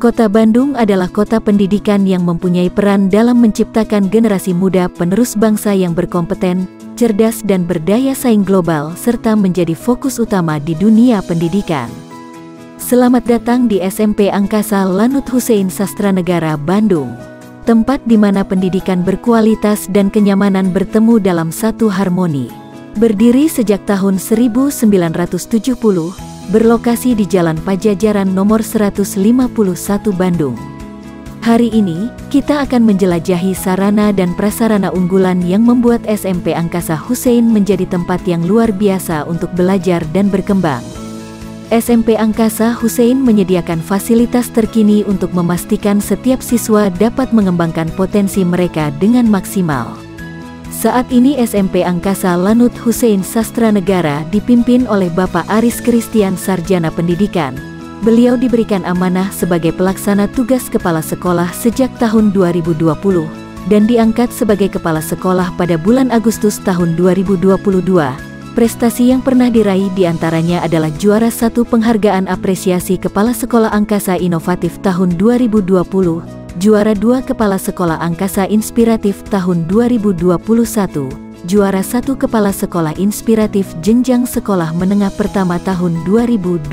Kota Bandung adalah kota pendidikan yang mempunyai peran dalam menciptakan generasi muda penerus bangsa yang berkompeten, cerdas dan berdaya saing global serta menjadi fokus utama di dunia pendidikan. Selamat datang di SMP Angkasa Lanut Hussein Sastranegara Bandung. Tempat di mana pendidikan berkualitas dan kenyamanan bertemu dalam satu harmoni. Berdiri sejak tahun 1970, berlokasi di Jalan Pajajaran nomor 151 Bandung. Hari ini, kita akan menjelajahi sarana dan prasarana unggulan yang membuat SMP Angkasa Hussein menjadi tempat yang luar biasa untuk belajar dan berkembang. SMP Angkasa Hussein menyediakan fasilitas terkini untuk memastikan setiap siswa dapat mengembangkan potensi mereka dengan maksimal. Saat ini SMP Angkasa Lanut Hussein Sastranegara dipimpin oleh Bapak Aris Christian Sarjana Pendidikan. Beliau diberikan amanah sebagai pelaksana tugas kepala sekolah sejak tahun 2020 dan diangkat sebagai kepala sekolah pada bulan Agustus tahun 2022. Prestasi yang pernah diraih diantaranya adalah juara 1 penghargaan apresiasi Kepala Sekolah Angkasa Inovatif tahun 2020, juara 2 Kepala Sekolah Angkasa Inspiratif tahun 2021, juara 1 Kepala Sekolah Inspiratif Jenjang Sekolah Menengah Pertama tahun 2022.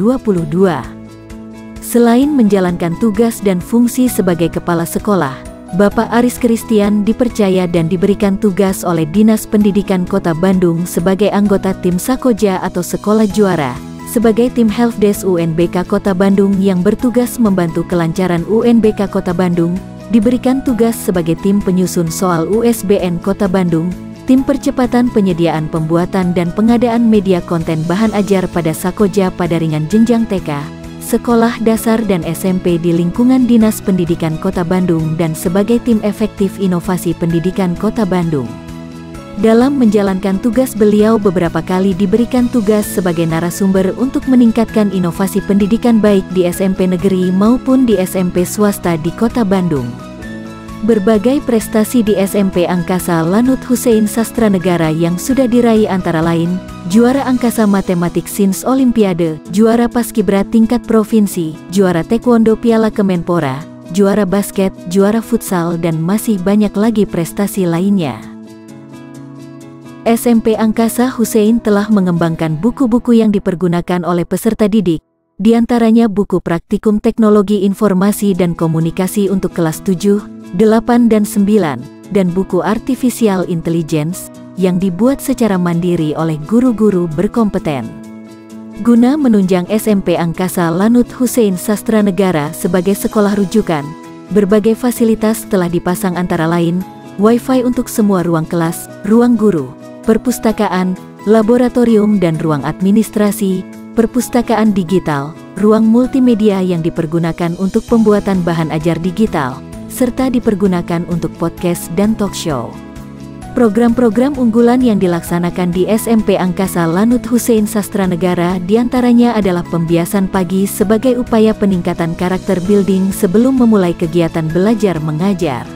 Selain menjalankan tugas dan fungsi sebagai kepala sekolah, Bapak Aris Christian dipercaya dan diberikan tugas oleh Dinas Pendidikan Kota Bandung sebagai anggota tim Sakoja atau Sekolah Juara, sebagai tim Helpdesk UNBK Kota Bandung yang bertugas membantu kelancaran UNBK Kota Bandung, diberikan tugas sebagai tim penyusun soal USBN Kota Bandung, tim percepatan penyediaan pembuatan dan pengadaan media konten bahan ajar pada Sakoja pada ringan jenjang TK, sekolah dasar dan SMP di lingkungan Dinas Pendidikan Kota Bandung dan sebagai tim efektif inovasi pendidikan Kota Bandung. Dalam menjalankan tugas beliau beberapa kali diberikan tugas sebagai narasumber untuk meningkatkan inovasi pendidikan baik di SMP negeri maupun di SMP swasta di Kota Bandung. Berbagai prestasi di SMP Angkasa Lanut Hussein Sastranegara yang sudah diraih antara lain, juara angkasa matematik SINS Olimpiade, juara paskibra tingkat provinsi, juara taekwondo Piala Kemenpora, juara basket, juara futsal dan masih banyak lagi prestasi lainnya. SMP Angkasa Hussein telah mengembangkan buku-buku yang dipergunakan oleh peserta didik, di antaranya buku praktikum teknologi informasi dan komunikasi untuk kelas 7, 8 dan 9, dan buku Artificial Intelligence, yang dibuat secara mandiri oleh guru-guru berkompeten. Guna menunjang SMP Angkasa Lanut Hussein Sastranegara sebagai sekolah rujukan, berbagai fasilitas telah dipasang antara lain, Wi-Fi untuk semua ruang kelas, ruang guru, perpustakaan, laboratorium dan ruang administrasi, perpustakaan digital, ruang multimedia yang dipergunakan untuk pembuatan bahan ajar digital, serta dipergunakan untuk podcast dan talk show. Program-program unggulan yang dilaksanakan di SMP Angkasa Lanut Hussein Sastranegara diantaranya adalah pembiasan pagi sebagai upaya peningkatan karakter building sebelum memulai kegiatan belajar mengajar.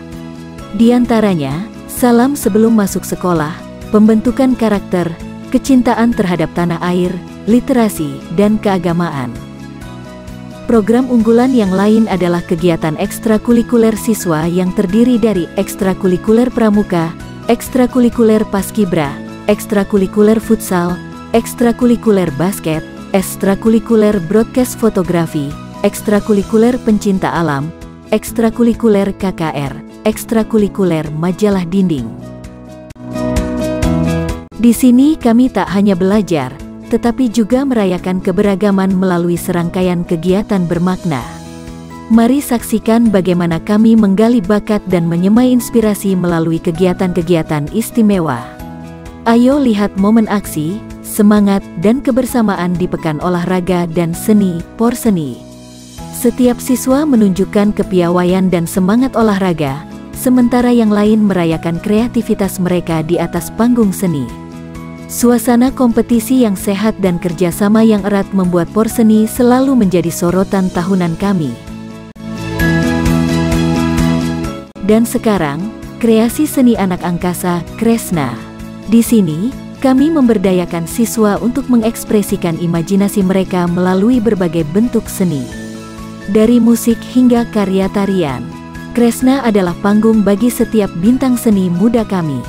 Di antaranya, salam sebelum masuk sekolah, pembentukan karakter, kecintaan terhadap tanah air, literasi, dan keagamaan. Program unggulan yang lain adalah kegiatan ekstrakurikuler siswa yang terdiri dari ekstrakurikuler pramuka, ekstrakurikuler paskibra, ekstrakurikuler futsal, ekstrakurikuler basket, ekstrakurikuler broadcast fotografi, ekstrakurikuler pencinta alam, ekstrakurikuler KKR, ekstrakurikuler majalah dinding. Di sini kami tak hanya belajar, tetapi juga merayakan keberagaman melalui serangkaian kegiatan bermakna. Mari saksikan bagaimana kami menggali bakat dan menyemai inspirasi melalui kegiatan-kegiatan istimewa. Ayo lihat momen aksi, semangat, dan kebersamaan di Pekan Olahraga dan Seni, Porseni. Setiap siswa menunjukkan kepiawaian dan semangat olahraga, sementara yang lain merayakan kreativitas mereka di atas panggung seni. Suasana kompetisi yang sehat dan kerjasama yang erat membuat Porseni selalu menjadi sorotan tahunan kami. Dan sekarang, kreasi seni anak angkasa, Kresna. Di sini, kami memberdayakan siswa untuk mengekspresikan imajinasi mereka melalui berbagai bentuk seni. Dari musik hingga karya tarian, Kresna adalah panggung bagi setiap bintang seni muda kami.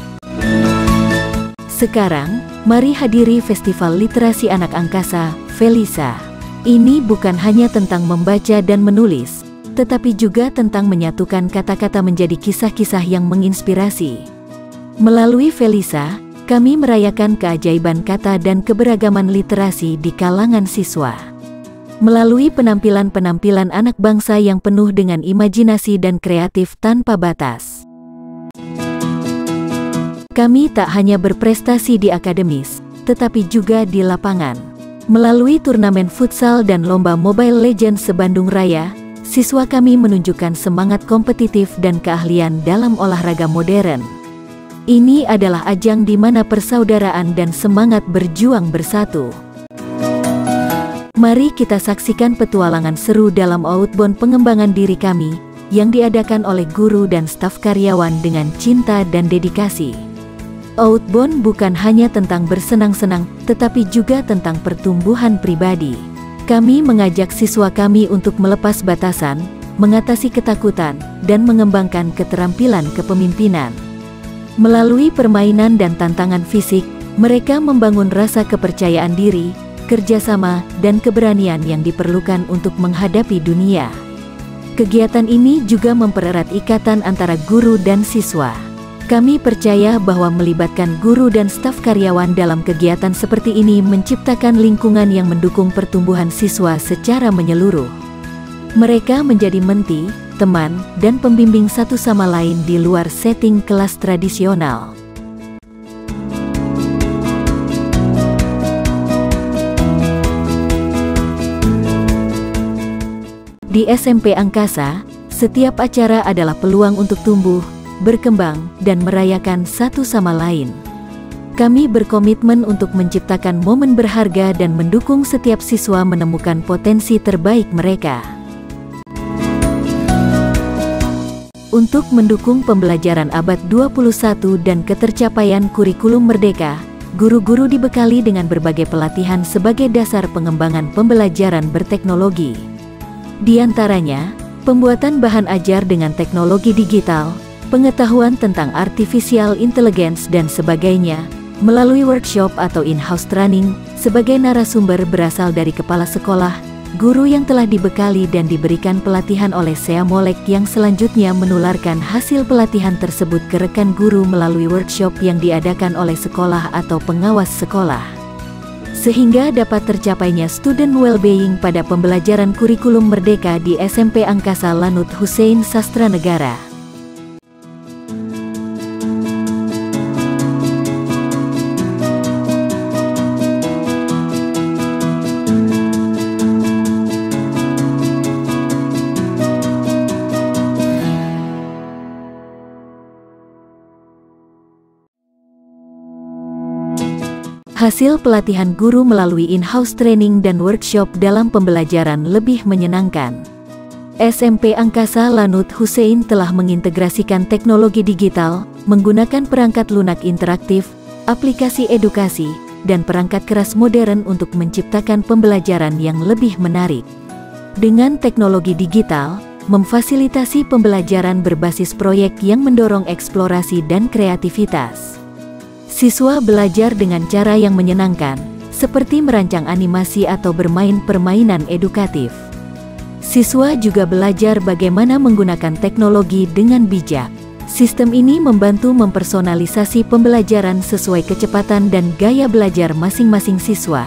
Sekarang, mari hadiri Festival Literasi Anak Angkasa, Felisa. Ini bukan hanya tentang membaca dan menulis, tetapi juga tentang menyatukan kata-kata menjadi kisah-kisah yang menginspirasi. Melalui Felisa, kami merayakan keajaiban kata dan keberagaman literasi di kalangan siswa. Melalui penampilan-penampilan anak bangsa yang penuh dengan imajinasi dan kreatif tanpa batas. Kami tak hanya berprestasi di akademis, tetapi juga di lapangan. Melalui turnamen futsal dan lomba Mobile Legends se-Bandung Raya, siswa kami menunjukkan semangat kompetitif dan keahlian dalam olahraga modern. Ini adalah ajang di mana persaudaraan dan semangat berjuang bersatu. Mari kita saksikan petualangan seru dalam outbound pengembangan diri kami, yang diadakan oleh guru dan staf karyawan dengan cinta dan dedikasi. Outbound bukan hanya tentang bersenang-senang, tetapi juga tentang pertumbuhan pribadi. Kami mengajak siswa kami untuk melepas batasan, mengatasi ketakutan, dan mengembangkan keterampilan kepemimpinan. Melalui permainan dan tantangan fisik, mereka membangun rasa kepercayaan diri, kerjasama, dan keberanian yang diperlukan untuk menghadapi dunia. Kegiatan ini juga mempererat ikatan antara guru dan siswa. Kami percaya bahwa melibatkan guru dan staf karyawan dalam kegiatan seperti ini menciptakan lingkungan yang mendukung pertumbuhan siswa secara menyeluruh. Mereka menjadi menti, teman, dan pembimbing satu sama lain di luar setting kelas tradisional. Di SMP Angkasa, setiap acara adalah peluang untuk tumbuh, berkembang, dan merayakan satu sama lain. Kami berkomitmen untuk menciptakan momen berharga dan mendukung setiap siswa menemukan potensi terbaik mereka. Untuk mendukung pembelajaran abad 21 dan ketercapaian kurikulum merdeka, guru-guru dibekali dengan berbagai pelatihan sebagai dasar pengembangan pembelajaran berteknologi. Di antaranya, pembuatan bahan ajar dengan teknologi digital, pengetahuan tentang artificial intelligence dan sebagainya, melalui workshop atau in-house training, sebagai narasumber berasal dari kepala sekolah, guru yang telah dibekali dan diberikan pelatihan oleh Sea Molek yang selanjutnya menularkan hasil pelatihan tersebut ke rekan guru melalui workshop yang diadakan oleh sekolah atau pengawas sekolah. Sehingga dapat tercapainya student well-being pada pembelajaran kurikulum merdeka di SMP Angkasa Lanut Hussein Sastra Negara. Hasil pelatihan guru melalui in-house training dan workshop dalam pembelajaran lebih menyenangkan. SMP Angkasa Lanut Hussein telah mengintegrasikan teknologi digital, menggunakan perangkat lunak interaktif, aplikasi edukasi, dan perangkat keras modern untuk menciptakan pembelajaran yang lebih menarik. Dengan teknologi digital, memfasilitasi pembelajaran berbasis proyek yang mendorong eksplorasi dan kreativitas. Siswa belajar dengan cara yang menyenangkan, seperti merancang animasi atau bermain permainan edukatif. Siswa juga belajar bagaimana menggunakan teknologi dengan bijak. Sistem ini membantu mempersonalisasi pembelajaran sesuai kecepatan dan gaya belajar masing-masing siswa.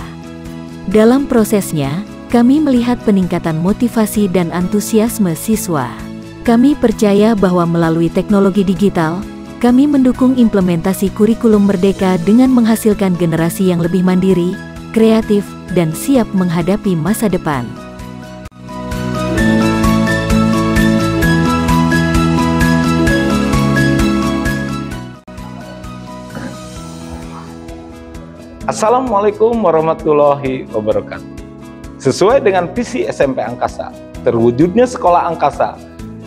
Dalam prosesnya, kami melihat peningkatan motivasi dan antusiasme siswa. Kami percaya bahwa melalui teknologi digital, kami mendukung implementasi kurikulum merdeka dengan menghasilkan generasi yang lebih mandiri, kreatif, dan siap menghadapi masa depan. Assalamualaikum warahmatullahi wabarakatuh. Sesuai dengan visi SMP Angkasa, terwujudnya sekolah angkasa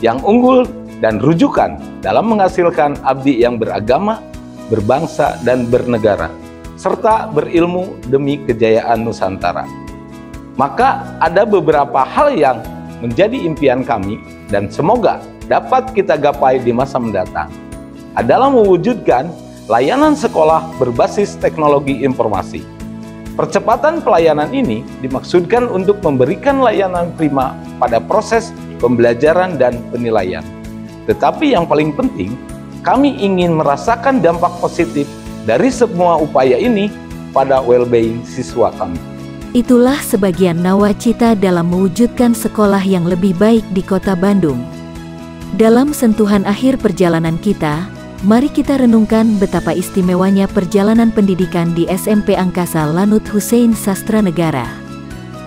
yang unggul dan rujukan dalam menghasilkan abdi yang beragama, berbangsa, dan bernegara, serta berilmu demi kejayaan Nusantara. Maka ada beberapa hal yang menjadi impian kami dan semoga dapat kita gapai di masa mendatang adalah mewujudkan layanan sekolah berbasis teknologi informasi. Percepatan pelayanan ini dimaksudkan untuk memberikan layanan prima pada proses pembelajaran dan penilaian. Tetapi yang paling penting, kami ingin merasakan dampak positif dari semua upaya ini pada well-being siswa kami. Itulah sebagian nawacita dalam mewujudkan sekolah yang lebih baik di Kota Bandung. Dalam sentuhan akhir perjalanan kita, mari kita renungkan betapa istimewanya perjalanan pendidikan di SMP Angkasa Lanut Hussein Sastra Negara.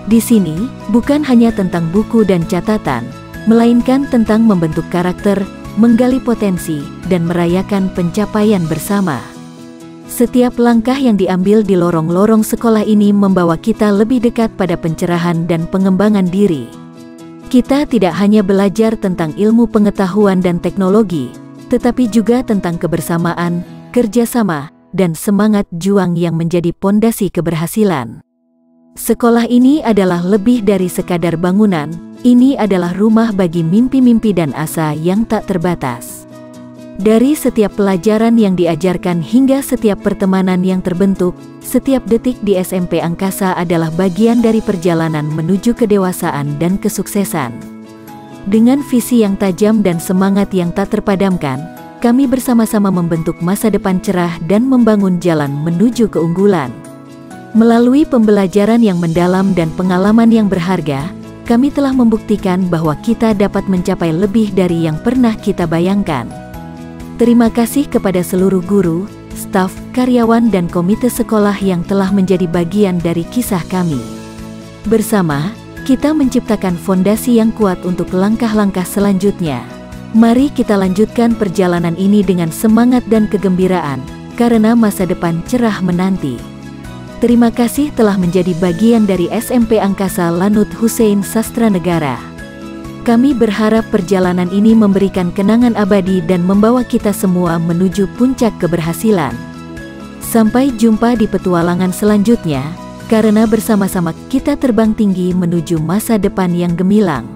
Di sini, bukan hanya tentang buku dan catatan, melainkan tentang membentuk karakter, menggali potensi, dan merayakan pencapaian bersama. Setiap langkah yang diambil di lorong-lorong sekolah ini membawa kita lebih dekat pada pencerahan dan pengembangan diri. Kita tidak hanya belajar tentang ilmu pengetahuan dan teknologi, tetapi juga tentang kebersamaan, kerjasama, dan semangat juang yang menjadi pondasi keberhasilan. Sekolah ini adalah lebih dari sekadar bangunan, ini adalah rumah bagi mimpi-mimpi dan asa yang tak terbatas. Dari setiap pelajaran yang diajarkan hingga setiap pertemanan yang terbentuk, setiap detik di SMP Angkasa adalah bagian dari perjalanan menuju kedewasaan dan kesuksesan. Dengan visi yang tajam dan semangat yang tak terpadamkan, kami bersama-sama membentuk masa depan cerah dan membangun jalan menuju keunggulan. Melalui pembelajaran yang mendalam dan pengalaman yang berharga, kami telah membuktikan bahwa kita dapat mencapai lebih dari yang pernah kita bayangkan. Terima kasih kepada seluruh guru, staf, karyawan dan komite sekolah yang telah menjadi bagian dari kisah kami. Bersama, kita menciptakan fondasi yang kuat untuk langkah-langkah selanjutnya. Mari kita lanjutkan perjalanan ini dengan semangat dan kegembiraan, karena masa depan cerah menanti. Terima kasih telah menjadi bagian dari SMP Angkasa Lanut Hussein Sastra Negara. Kami berharap perjalanan ini memberikan kenangan abadi dan membawa kita semua menuju puncak keberhasilan. Sampai jumpa di petualangan selanjutnya, karena bersama-sama kita terbang tinggi menuju masa depan yang gemilang.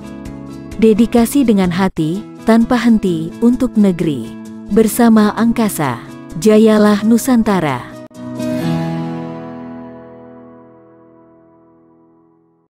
Dedikasi dengan hati, tanpa henti, untuk negeri. Bersama Angkasa, jayalah Nusantara.